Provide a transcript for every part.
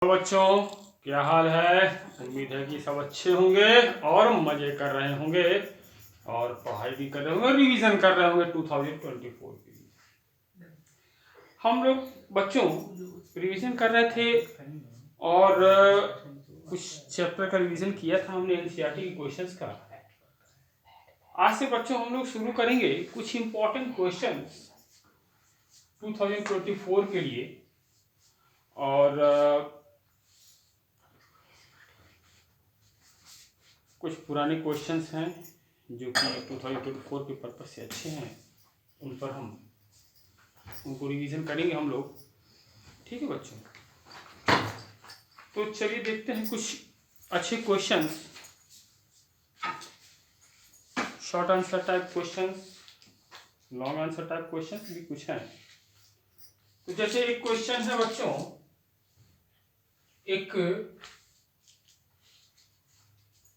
बच्चों, क्या हाल है। उम्मीद है कि सब अच्छे होंगे और मज़े कर रहे होंगे और पढ़ाई भी कर रहे होंगे, रिवीजन कर रहे होंगे 2024 की। हम लोग बच्चों रिवीजन कर रहे थे और कुछ चैप्टर का रिवीजन किया था हमने एनसीईआरटी के क्वेश्चंस का। आज से बच्चों हम लोग शुरू करेंगे कुछ इम्पोर्टेंट क्वेश्चंस 2024 के लिए। और कुछ पुराने क्वेश्चंस हैं जो कि 2024 के पर्पज से अच्छे हैं, उन पर हम उनको रिवीजन करेंगे हम लोग। ठीक है बच्चों, तो चलिए देखते हैं कुछ अच्छे questions, short answer type questions, long answer type questions भी कुछ हैं। तो जैसे एक क्वेश्चन है बच्चों, एक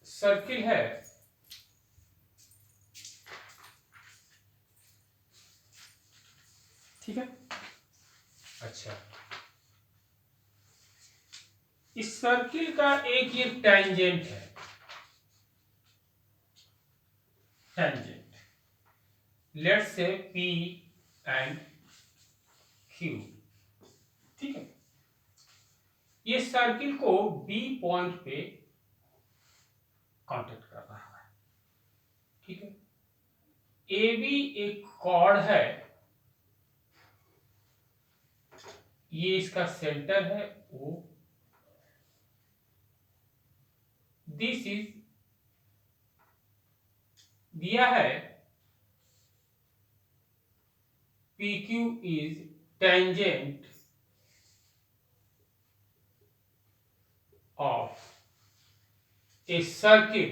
सर्किल है, ठीक है। अच्छा, इस सर्किल का एक ये टेंजेंट है, tangent let's say P and Q, ठीक है। ये सर्किल को B पॉइंट पे कांटेक्ट कर रहा है, ठीक है। AB एक कॉर्ड है, ये इसका सेंटर है O, दिस इज दिया है PQ is tangent of a circle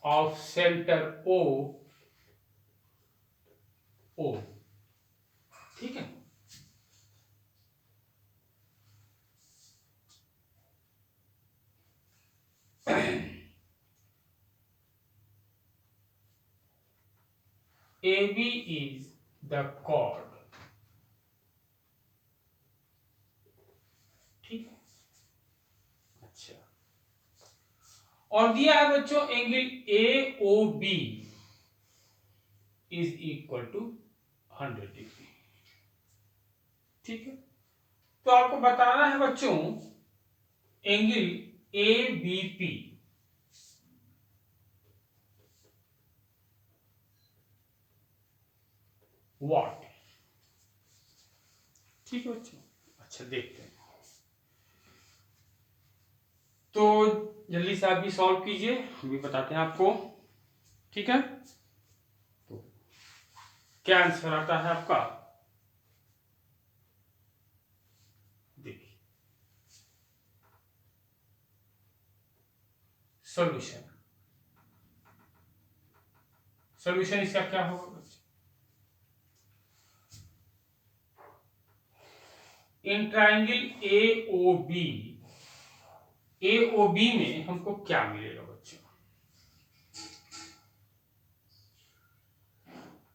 of centre O, ठीक है। AB is the chord, ठीक है। अच्छा, और दिया है बच्चों angle AOB is equal to 100 degree, ठीक है। तो आपको बताना है बच्चों एंगल ABP व्हाट, ठीक है बच्चों। अच्छा, देखते हैं, तो जल्दी से आप भी सॉल्व कीजिए, हम भी बताते हैं आपको, ठीक है। तो क्या आंसर आता है आपका, देखिए सॉल्यूशन, सॉल्यूशन इसका क्या होगा बच्चों, इन ट्राइंगल AOB में हमको क्या मिलेगा बच्चों,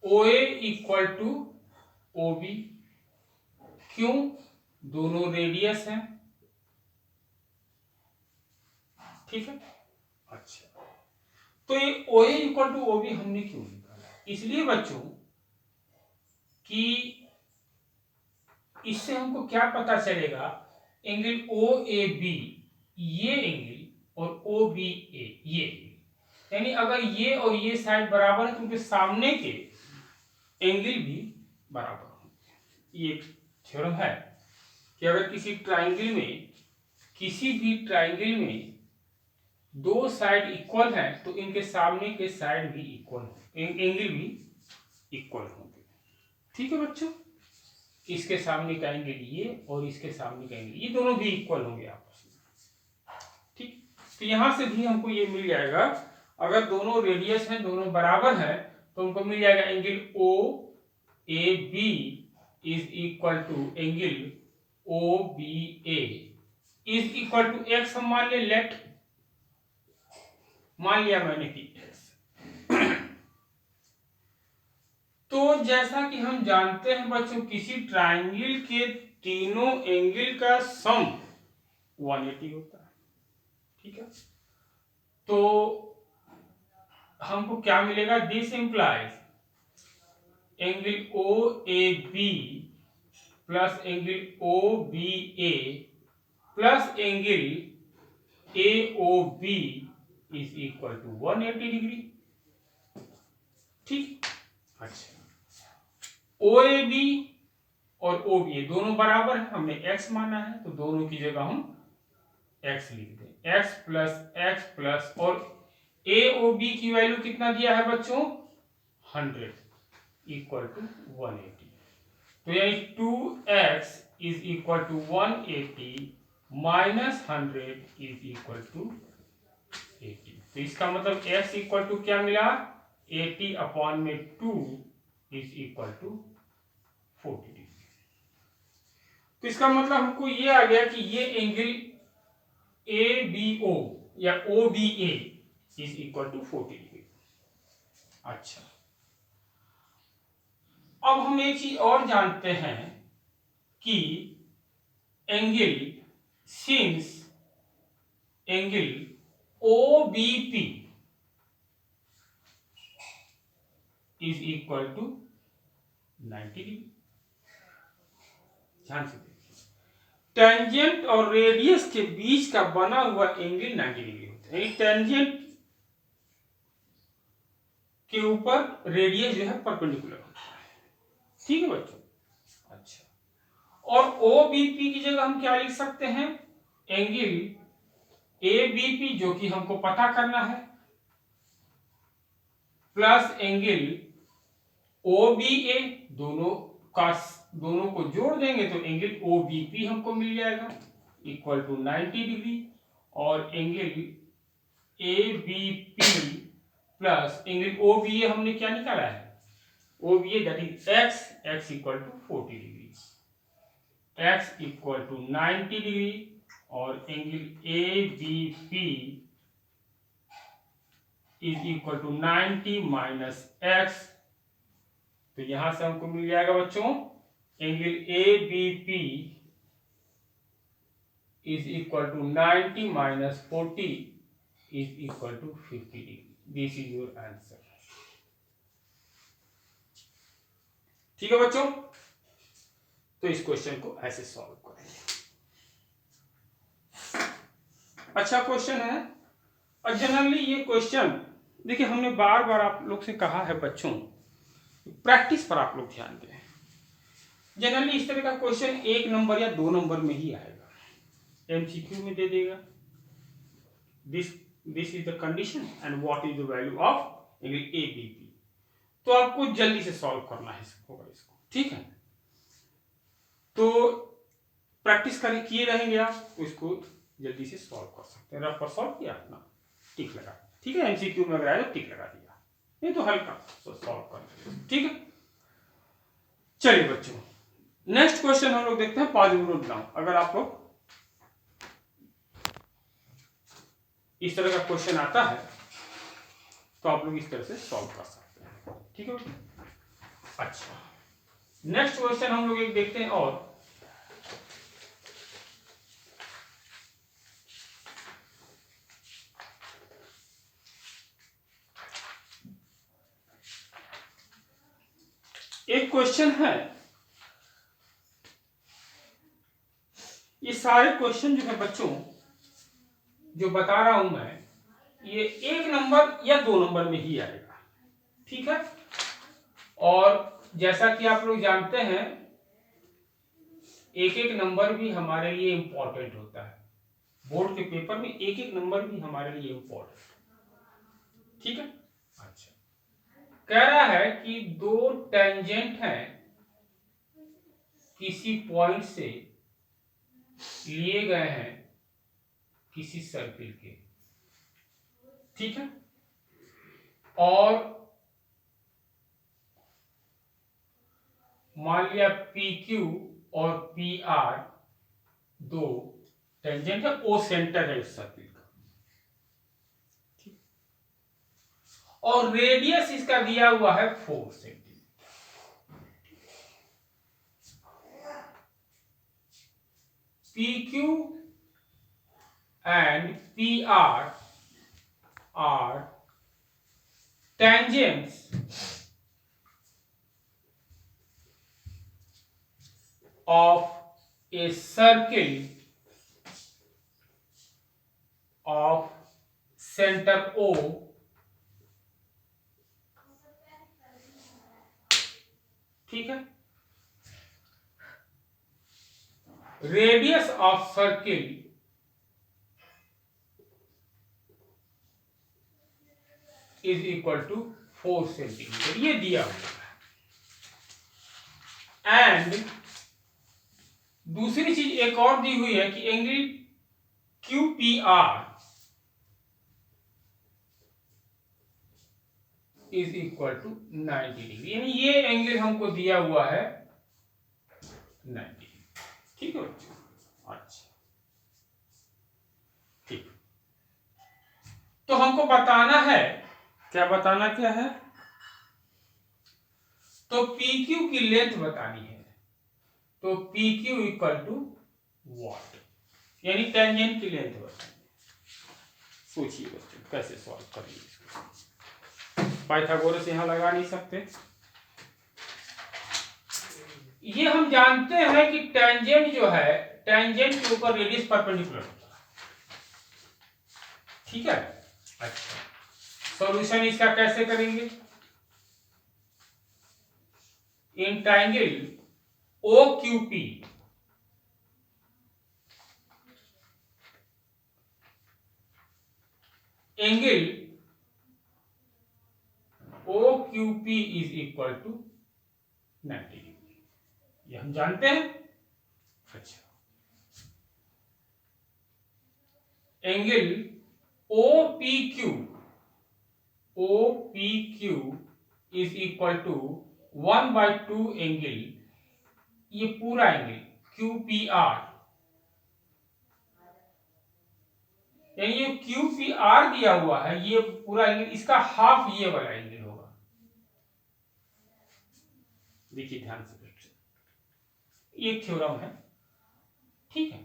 OA इक्वल टू OB, क्यों, दोनों रेडियस हैं, ठीक है। अच्छा, तो ये OA इक्वल टू OB हमने क्यों निकाला, इसलिए बच्चों कि इससे हमको क्या पता चलेगा, एंगल OAB ये एंगल और OBA ये एंगल, यानी अगर ये और ये साइड बराबर है तो उनके सामने के एंगल भी बराबर होंगे। ये एक थ्योरम है कि अगर किसी भी ट्राइंगल में दो साइड इक्वल हैं तो इनके सामने के साइड भी इक्वल होंगे, एंगल भी इक्वल होंगे, ठीक है बच्चों। इसके सामने का एंगल ये और इसके सामने का एंगल ये दोनों भी इक्वल होंगे आपस में, ठीक। तो यहां से भी हमको ये मिल जाएगा, अगर दोनों रेडियस हैं, दोनों बराबर हैं, तो हमको मिल जाएगा angle OAB is equal to angle OBA is equal to x, हम मान ले, मान लिया मैंने कि एक्स। तो जैसा कि हम जानते हैं बच्चों, किसी ट्राइंगल के तीनों एंगल का सम 180 होता है। ठीक है, तो हमको क्या मिलेगा? This implies angle O A B plus angle O B A plus angle A O B is equal to 180 degree. ठीक, अच्छा, ओ ए बी और ओ बी ए दोनों बराबर है, हमने x माना है, तो दोनों की जगह हम x लिख दें। x प्लस और ए ओ बी की वैल्यू कितना दिया है बच्चों? 100 इक्वल टू 180। तो यानी 2x is equal to 180 minus 100 is equal to 80। तो इसका मतलब x इक्वल टू क्या मिला? 80 अपॉन में 2 इज इक्वल टू 40 डिग्री। तो इसका मतलब हमको ये आ गया कि ये एंगल ए बी ओ या O B A is equal to 40 degree. अच्छा, अब हम एक चीज और जानते हैं कि angle since angle O B P is equal to 90 degree. ध्यान से देखिए, टेंजेंट और रेडियस के बीच का बना हुआ एंगल 90 डिग्री होता है। टेंजेंट के ऊपर रेडियस जो है परपेंडिकुलर होता है। ठीक है बच्चों, अच्छा, और ओ बी पी की जगह हम क्या लिख सकते हैं? एंगल ए बी पी जो कि हमको पता करना है, प्लस एंगल ओ बी ए, दोनों को जोड़ देंगे तो एंगल ओ बी पी हमको मिल जाएगा इक्वल टू 90 डिग्री, और angle A B P plus angle O B A हमने क्या निकाला है? O B A that is x equal to 40 degree, x equal to 90 degree, और angle A B P is equal to 90 minus x. तो यहां से हमको मिल जाएगा बच्चों angle A B P is equal to 90 minus 40 is equal to 50 degree. This is your answer. ठीक है बच्चों, तो इस क्वेश्चन को ऐसे सॉल्व करेंगे। अच्छा क्वेश्चन है, और जनरली ये क्वेश्चन देखिए हमने बार बार आप लोग से कहा है बच्चों, प्रैक्टिस पर आप लोग ध्यान दें। जनरली इस तरह का क्वेश्चन 1 नंबर या 2 नंबर में ही आएगा, एमसीक्यू में दे देगा this is the condition and what is the value of angle A B P. तो आपको जल्दी से सॉल्व करना है होगा इसको। ठीक है, तो प्रैक्टिस किए रहेंगे आप तो इसको जल्दी से सॉल्व कर सकते हैं। रफ पर सॉल्व किया अपना टिक लगा, ठीक है, एमसीक्यू में अगर आया तो टिक लगा दिया, नहीं तो हल्का सॉल्व कर। ठीक है, चलिए बच्चों नेक्स्ट क्वेश्चन हम लोग देखते हैं। पॉजिटिव रूट डाउन, अगर आप लोग इस तरह का क्वेश्चन आता है तो आप लोग इस तरह से सॉल्व कर सकते हैं। ठीक है, अच्छा नेक्स्ट क्वेश्चन हम लोग एक देखते हैं, और एक क्वेश्चन है, ये सारे क्वेश्चन जो है बच्चों जो बता रहा हूं मैं, ये 1 नंबर या 2 नंबर में ही आएगा। ठीक है, और जैसा कि आप लोग जानते हैं एक एक नंबर भी हमारे लिए इंपॉर्टेंट होता है, बोर्ड के पेपर में एक एक नंबर भी हमारे लिए इंपॉर्टेंट। ठीक है, अच्छा कह रहा है कि 2 टेंजेंट हैं किसी पॉइंट से लिए गए हैं किसी सर्किल के। ठीक है, और मान लिया पी क्यू और पी आर 2 टेंजेंट है, ओ सेंटर है उस सर्किल का। ठीक, और रेडियस इसका दिया हुआ है 4 centimetre. PQ and PR are tangents of a circle of center O ठीक है, radius of circle is equal to 4 centimetre, ये दिया हुआ है। एंड दूसरी चीज एक और दी हुई है कि angle QPR is equal to 90 degree, यानी ये एंगल हमको दिया हुआ है 90 डिग्री। ठीक है बच्चों, अच्छा ठीक। तो हमको बताना है, क्या बताना क्या है, तो PQ की लेंथ बतानी है, तो PQ इक्वल टू वॉट, यानी टेंजेंट की लेंथ बतानी है। सोचिए बच्चों कैसे सॉल्व करिए इसको, पाइथागोरस यहां लगा नहीं सकते। ये हम जानते हैं कि टेंजेंट जो है, टेंजेंट के ऊपर रेडियस परपेंडिकुलर होता है, ठीक है। अच्छा, सॉल्यूशन इसका कैसे करेंगे, in triangle OQP angle OQP is equal to 90 degree, ये हम जानते हैं। अच्छा, angle OPQ is equal to 1/2 angle, ये पूरा एंगल QPR, यानी ये QPR दिया हुआ है, ये पूरा एंगल, इसका हाफ ये वाला एंगल होगा। देखिए ध्यान से, ये थ्योरम है, ठीक है,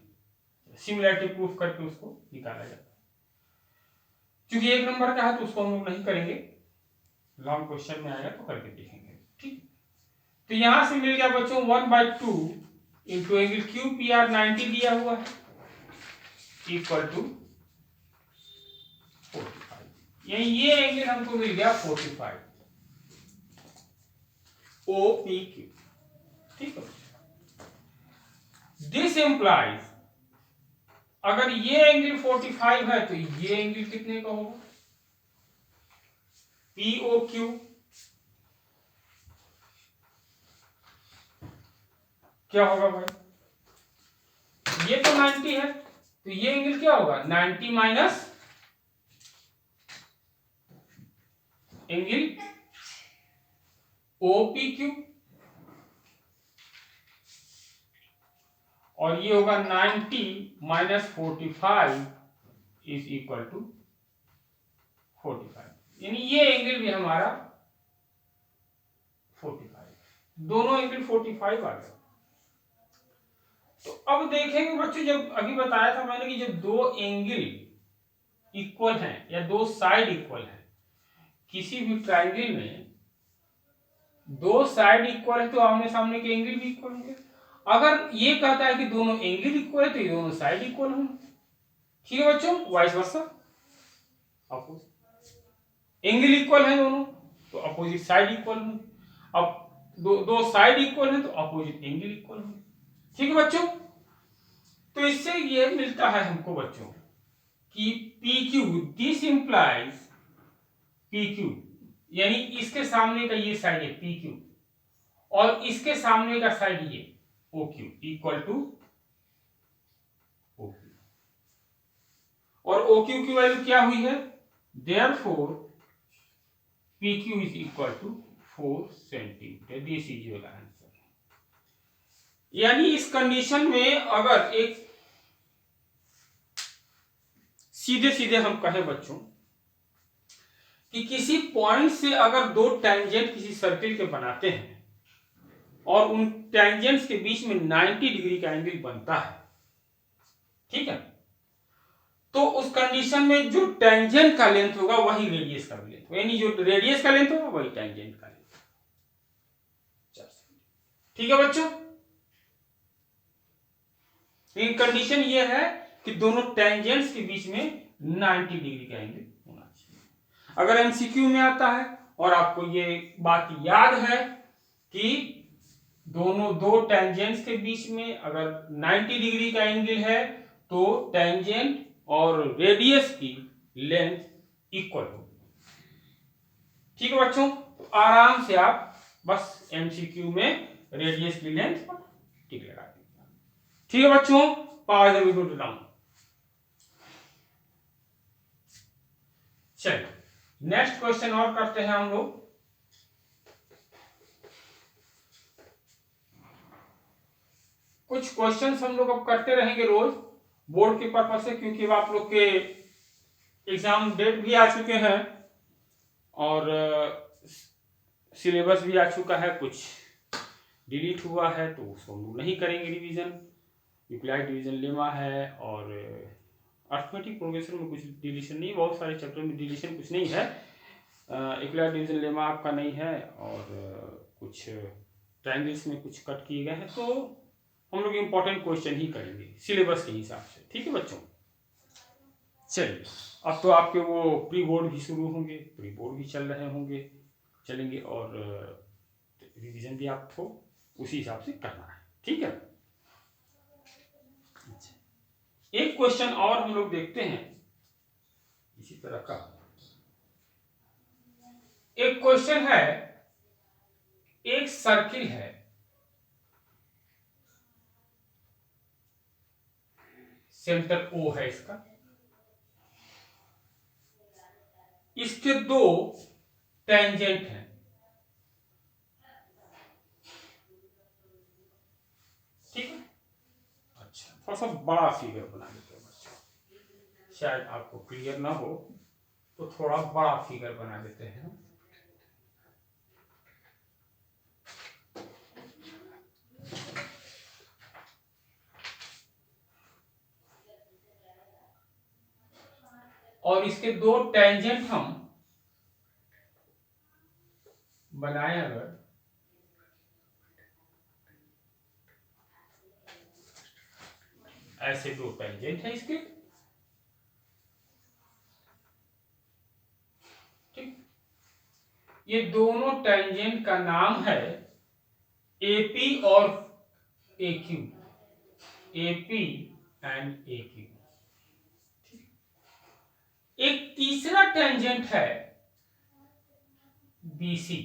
सिमिलरिटी प्रूफ करके उसको निकाला जाता है। क्योंकि 1 नंबर का है तो उसको हम लोग नहीं करेंगे, लॉन्ग क्वेश्चन में आएगा तो करके देखेंगे, ठीक। तो यहां से मिल गया बच्चों 1/2 इंटू एंगल QPR 90 दिया हुआ है इक्वल टू 45, यानी ये एंगल हमको मिल गया 45 OPQ, ठीक है। दिस इंप्लाइज, अगर ये एंगल 45 है तो ये एंगल कितने का होगा, POQ, क्या होगा भाई, ये तो 90 है तो ये एंगल क्या होगा, 90 माइनस एंगल OPQ, और ये होगा 90 माइनस 45 इज इक्वल टू 45, यानी ये एंगल भी हमारा 45, दोनों एंगल 45 आ गए। तो अब देखेंगे बच्चों, जब अभी बताया था मैंने कि जब दो एंगल इक्वल हैं या दो साइड इक्वल हैं, किसी भी ट्रायंगल में दो साइड इक्वल है तो आमने सामने के एंगल भी इक्वल होंगे। अगर ये कहता है कि दोनों एंगल इक्वल है तो ये दोनों साइड इक्वल होंगे, ठीक है बच्चों, वाइस वर्सा, एंगल इक्वल है दोनों तो अपोजिट साइड इक्वल होंगे, अब दो साइड इक्वल है तो अपोजिट एंगल इक्वल होंगे, ठीक है बच्चों। तो इससे ये मिलता है हमको बच्चों कि PQ, दिस इंप्लाइज PQ, यानी इसके सामने का ये साइड है PQ और इसके सामने का साइड ये OQ इक्वल टू OQ, और OQ की वैल्यू क्या हुई है, therefore PQ is equal to 4 centimetre, this is your answer. यानी इस कंडीशन में अगर एक सीधे सीधे हम कहें बच्चों कि किसी पॉइंट से अगर दो टेंजेंट किसी सर्किल के बनाते हैं और उन टेंजेंट्स के बीच में 90 डिग्री का एंगल बनता है, ठीक है। तो उस कंडीशन में जो टेंजेंट का लेंथ होगा वही रेडियस का भी लेंथ होगा, यानी जो रेडियस का लेंथ होगा वही टेंजेंट का लेंथ। ठीक है बच्चों, इन कंडीशन ये है कि दोनों टेंजेंट्स के बीच में 90 डिग्री का एंगल होना चाहिए। अगर एमसीक्यू में आता है और आपको ये बात याद है कि दोनों दो टेंजेंट्स के बीच में अगर 90 डिग्री का एंगल है तो टेंजेंट और रेडियस की लेंथ इक्वल होगी। ठीक है बच्चों, तो आराम से आप बस एमसीक्यू में रेडियस की लेंथ टिक लगा दीजिए। ठीक है बच्चों, पावर द वीडियो डाउन। चलिए नेक्स्ट क्वेश्चन और करते हैं हम लोग। कुछ क्वेश्चंस हम लोग अब करते रहेंगे रोज बोर्ड के पर्पज से, क्योंकि आप लोग के एग्जाम डेट भी आ चुके हैं और सिलेबस भी आ चुका है, कुछ डिलीट हुआ है तो उसको हम लोग नहीं करेंगे रिवीजन। यूक्लिड डिवीजन लेमा है और अर्थमेटिक प्रोग्रेशन में कुछ डिलीशन नहीं, बहुत सारे चैप्टर में डिलीशन कुछ नहीं है। यूक्लिड डिवीजन लेमा आपका नहीं है और कुछ ट्रायंगल्स में कुछ कट किए गए हैं, तो हम लोग इम्पोर्टेंट क्वेश्चन ही करेंगे सिलेबस के हिसाब से। ठीक है बच्चों, चलिए अब तो आपके वो प्री बोर्ड भी शुरू होंगे, प्री बोर्ड भी चल रहे होंगे, चलेंगे और रिवीजन भी आपको उसी हिसाब से करना है। ठीक है, एक क्वेश्चन और हम लोग देखते हैं इसी तरह का। एक क्वेश्चन है, एक सर्किल है, सेंटर ओ है इसका, इसके दो टेंजेंट हैं। ठीक है, अच्छा थोड़ा सा बड़ा फिगर बना लेते हैं बच्चों, शायद आपको क्लियर ना हो तो थोड़ा बड़ा फिगर बना लेते हैं। और इसके दो टेंजेंट हम बनाए, अगर ऐसे दो टेंजेंट है इसके, ठीक, ये दोनों टेंजेंट का नाम है एपी और एक्यू, एपी एंड एक्यू। एक तीसरा टेंजेंट है बीसी,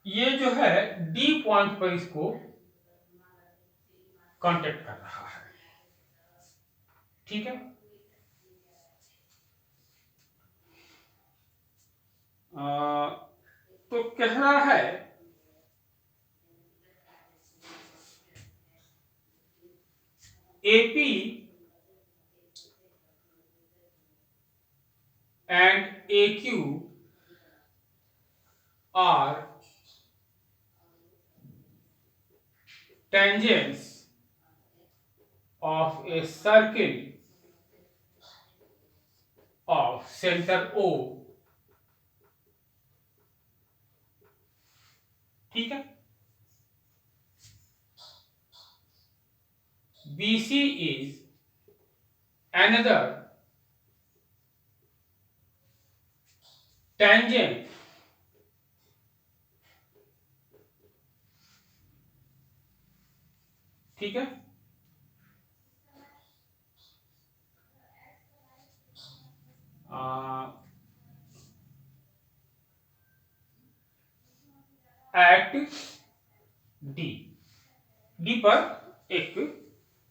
ये जो है डी पॉइंट पर इसको कांटेक्ट कर रहा है। ठीक है, तो कह रहा है AP and AQ are tangents of a circle of center O। ठीक है, BC is another tangent ठीक है, एट डी, डी पर एक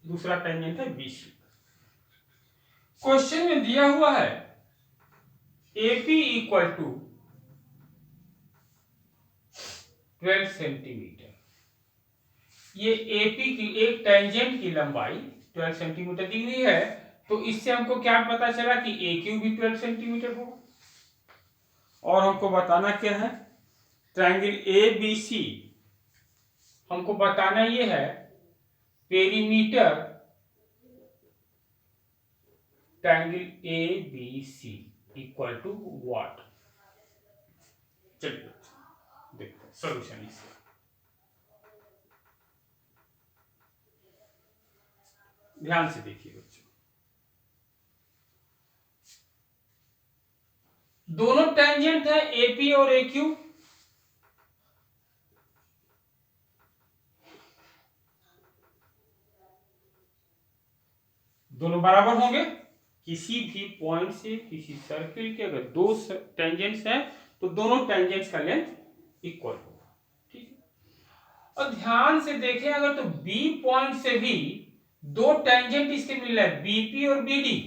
दूसरा टेंजेंट है बीसी। क्वेश्चन में दिया हुआ है एपी इक्वल टू 12 सेंटीमीटर। ये एपी की एक टेंजेंट की लंबाई 12 सेंटीमीटर दी हुई है, तो इससे हमको क्या पता चला कि एक्यू भी 12 सेंटीमीटर होगा। और हमको बताना क्या है, ट्रायंगल ए बी सी हमको बताना ये है perimeter triangle A B C equal to what. चलिए देखते हैं सॉल्यूशन इसका। ध्यान से देखिए बच्चों, दोनों टेंजेंट है एपी और एक्यू। दोनों बराबर होंगे। किसी भी पॉइंट से किसी सर्किल के अगर दो टेंजेंट्स हैं तो दोनों टेंजेंट्स का लेंथ इक्वल होगा। ठीक है, और ध्यान से देखें अगर तो बी पॉइंट से भी दो टेंजेंट इसके मिल रहा है बीपी और बीडी।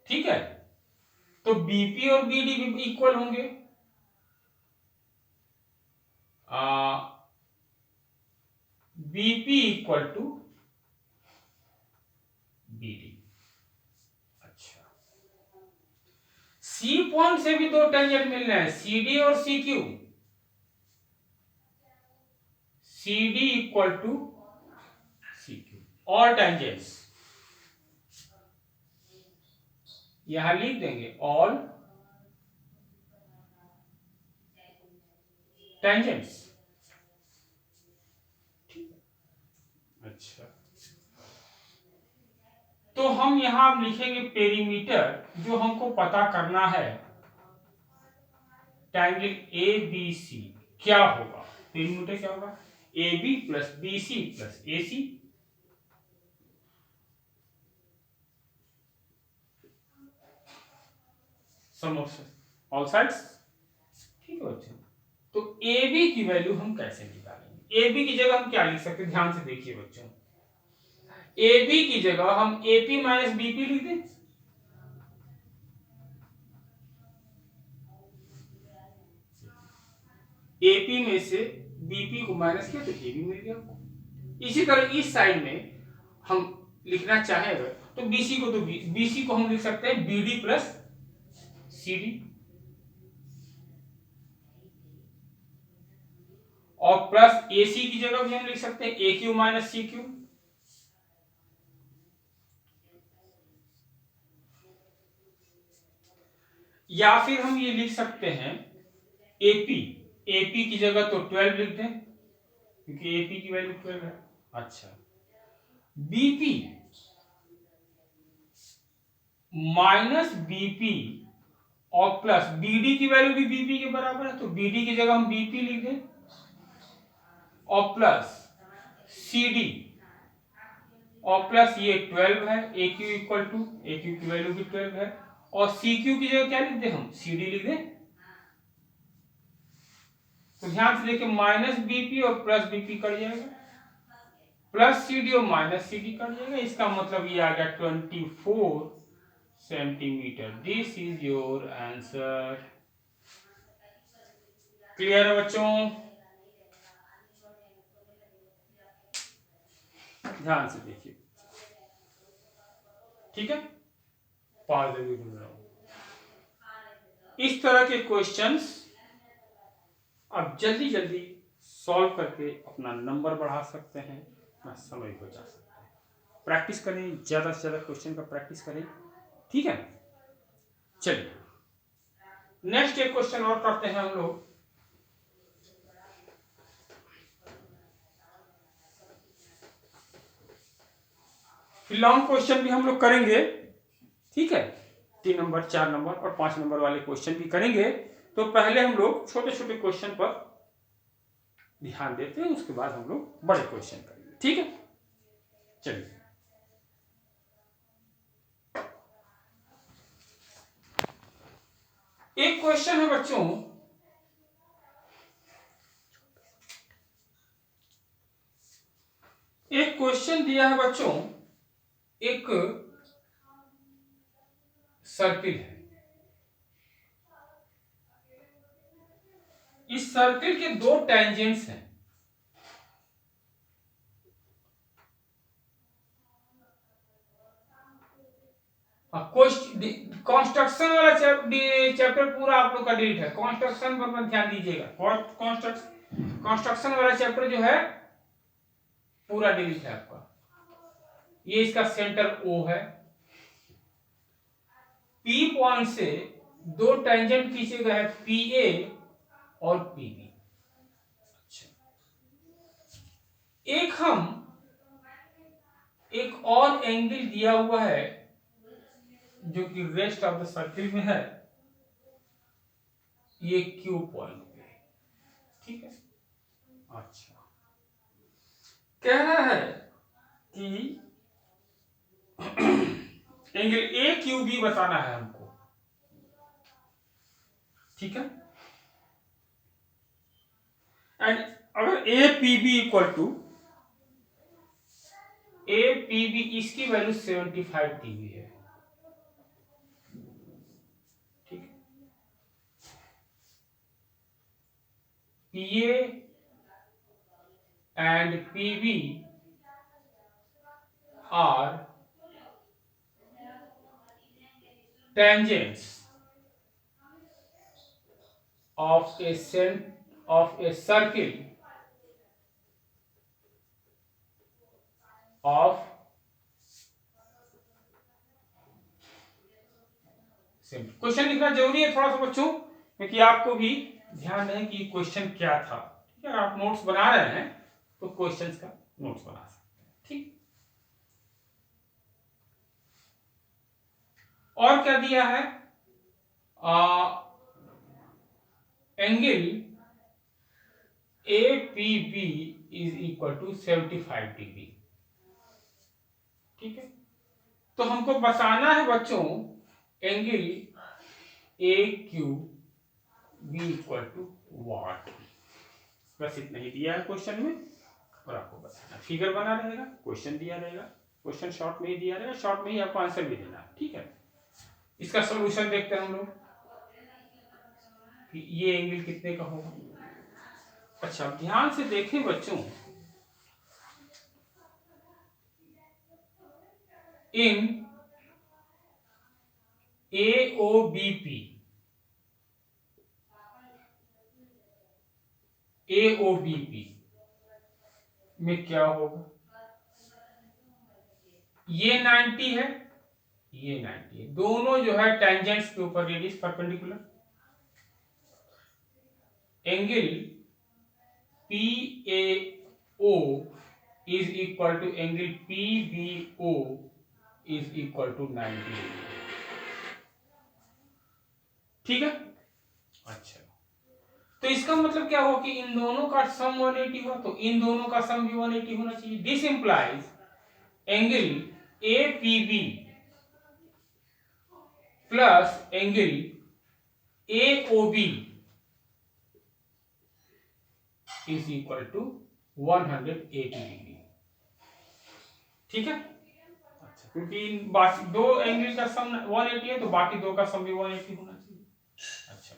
ठीक है, तो बीपी और बीडी भी इक्वल होंगे। BP equal to BD. अच्छा, सी पॉइंट से भी दो टेंजेंट मिल रहे हैं सीडी और CQ. CD equal to CQ. All tangents यहां लिख देंगे ऑल टेंजेंट्स। अच्छा, तो हम यहां लिखेंगे पेरीमीटर जो हमको पता करना है ट्रायंगल ए बी सी क्या होगा। पेरीमीटर क्या होगा A B plus B C plus A C. Sum of all sides. ठीक है बच्चों, तो ए बी की वैल्यू हम कैसे निकालेंगे। ए बी की जगह हम क्या लिख सकते हैं, ध्यान से देखिए बच्चों। ए बी की जगह हम एपी माइनस बीपी लिख दें। एपी में से बीपी को माइनस किया तो एबी मिल गया। इसी तरह इस साइड में हम लिखना चाहें अगर तो बीसी को तो बीसी को हम लिख सकते हैं बीडी प्लस सीडी, और प्लस एसी की जगह भी हम लिख सकते हैं ए क्यू माइनस सी क्यू। या फिर हम ये लिख सकते हैं एपी, एपी की जगह तो 12 लिख दें क्योंकि एपी की वैल्यू 12 है। अच्छा, बीपी माइनस बीपी और प्लस बीडी की वैल्यू भी बीपी के बराबर है तो बीडी की जगह हम बीपी लिख दें और प्लस सीडी और प्लस ये 12 है A Q equal to A Q की वैल्यू भी 12 है और सी क्यू की जगह क्या लिख दें हम सीडी लिख दें। तो ध्यान से देखिए माइनस बीपी और प्लस बीपी कट जाएगा, प्लस सीडी और माइनस सीडी कट जाएगा। इसका मतलब ये आ गया 24 centimetre. This is your answer. Clear है बच्चों, ध्यान से देखिए। ठीक है, इस तरह के क्वेश्चंस आप जल्दी जल्दी सॉल्व करके अपना नंबर बढ़ा सकते हैं, अपना समय बचा सकते हैं। प्रैक्टिस करें, ज्यादा से ज्यादा क्वेश्चन का प्रैक्टिस करें। ठीक है, चलिए नेक्स्ट एक क्वेश्चन और करते हैं हम लोग। फिर लॉन्ग क्वेश्चन भी हम लोग करेंगे। ठीक है, 3 नंबर 4 नंबर और 5 नंबर वाले क्वेश्चन भी करेंगे। तो पहले हम लोग छोटे छोटे क्वेश्चन पर ध्यान देते हैं, उसके बाद हम लोग बड़े क्वेश्चन करेंगे। ठीक है, चलिए एक क्वेश्चन है बच्चों, एक क्वेश्चन दिया है बच्चों, एक सर्किल है। इस सर्किल के दो टेंजेंट्स हैं। कंस्ट्रक्शन वाला चैप्टर पूरा आप लोग का डिलीट है। कंस्ट्रक्शन पर ध्यान दीजिएगा। कंस्ट्रक्शन कंस्ट्रक्शन वाला चैप्टर जो है पूरा डिलीट है आपका। ये इसका सेंटर O है। P पॉइंट से दो टेंजेंट खींचे गए हैं, PA और PB। अच्छा, एक और एंगल दिया हुआ है जो कि रेस्ट ऑफ द सर्किल में है, ये Q पॉइंट पे, ठीक है। अच्छा, कह रहा है कि एंगल AQB बताना है हमको, ठीक है। एंड अगर APB इसकी वैल्यू 75 dB है, ठीक है। PA and PB are tangents of a circle of question लिखना जरूरी है थोड़ा सा बच्चों, क्योंकि आपको भी ध्यान रहे कि क्वेश्चन क्या था, ठीक है। आप नोट्स बना रहे हैं तो क्वेश्चंस का नोट्स बना सकते हैं, ठीक। और क्या दिया है, angle APB is equal to 75 degree, ठीक है। तो हमको बताना है बच्चों angle AQB equal to what, बस इतना ही दिया है क्वेश्चन में। और आपको बताना, फिगर बना रहेगा, क्वेश्चन दिया रहेगा, क्वेश्चन शॉर्ट में ही दिया रहेगा, शॉर्ट में ही आपको आंसर भी देना है, ठीक है। इसका सॉल्यूशन देखते हैं हम लोग कि ये एंगल कितने का होगा। अच्छा, ध्यान से देखें बच्चों, इन AOBP में क्या होगा, ये 90 है, ये 90 है, दोनों जो है टेंजेंट्स के ऊपर radius perpendicular. Angle PAO is equal to angle PBO is equal to 90, ठीक है। अच्छा, तो इसका मतलब क्या हुआ कि इन दोनों का सम 180 हुआ, तो इन दोनों का सम भी 180 होना चाहिए। This implies angle APB plus angle AOB is equal to 180 degree, ठीक है। अच्छा, क्योंकि बाकी दो एंगल का सम 180 है तो बाकी दो का सम भी 180 होना चाहिए। अच्छा,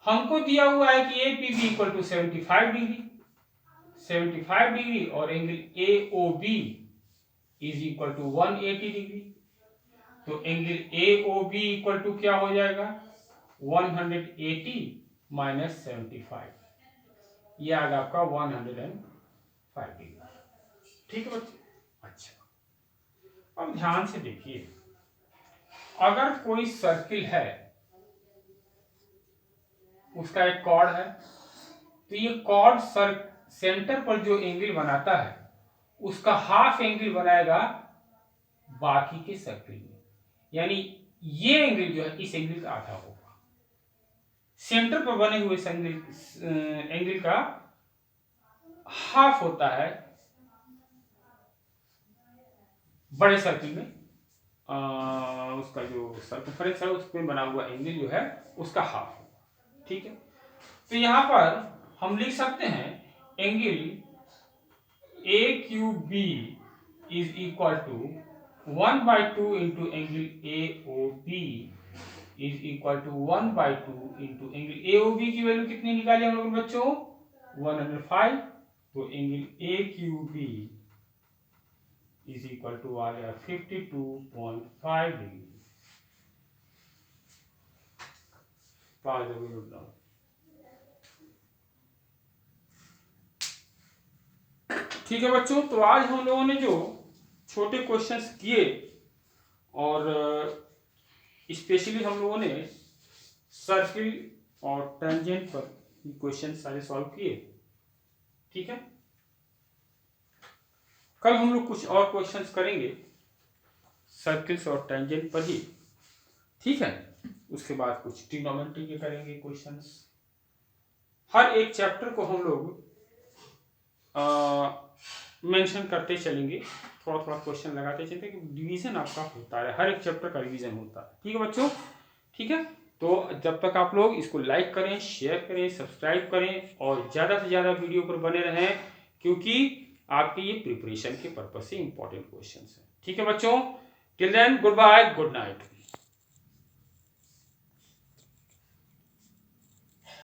हमको दिया हुआ है कि APB equal to 75 degree, 75 degree और angle AOB is equal to 180 degree, तो एंगल AOB इक्वल टू क्या हो जाएगा, 180 माइनस 75, ये आ गया आपका 105 डिग्री, ठीक है बच्चे। अच्छा, अब ध्यान से देखिए, अगर कोई सर्किल है, उसका एक कॉर्ड है, तो ये कॉर्ड सेंटर पर जो एंगल बनाता है उसका हाफ एंगल बनाएगा बाकी के सर्किल में, यानी ये एंगल जो है इस एंगल का आधा होगा। सेंटर पर बने हुए एंगल का हाफ होता है बड़े सर्किल में, उसका जो सर्कमफेरेंस है उसमें बना हुआ एंगल जो है उसका हाफ होगा, ठीक है। तो यहां पर हम लिख सकते हैं angle AQB is equal to 1/2 into angle AOB is equal to 1/2 into angle AOB की वैल्यू कितनी निकाली हम लोग बच्चों, 105, तो angle AQB is equal to आ गया 52.5 डिग्री। ठीक है बच्चों, तो आज हम लोगों ने जो छोटे क्वेश्चंस किए और स्पेशली हम लोगों ने सर्किल और टेंजेंट पर क्वेश्चन सारे सॉल्व किए। ठीक है, कल हम लोग कुछ और क्वेश्चंस करेंगे सर्किल्स और टेंजेंट पर ही। ठीक है, उसके बाद कुछ ट्रिग्नोमेट्री के करेंगे क्वेश्चंस। हर एक चैप्टर को हम लोग मेंशन करते चलेंगे, थोड़ा थोड़ा क्वेश्चन लगाते चलते कि डिवीजन आपका होता है, हर एक चैप्टर का रिवीजन होता है। ठीक है बच्चों, ठीक है, तो जब तक आप लोग इसको लाइक करें, शेयर करें, सब्सक्राइब करें और ज़्यादा से ज़्यादा वीडियो पर बने रहें, क्योंकि आपके ये प्रिपरेशन के पर्पज से इंपॉर्टेंट क्वेश्चन है। ठीक है बच्चों, till then good bye, good night.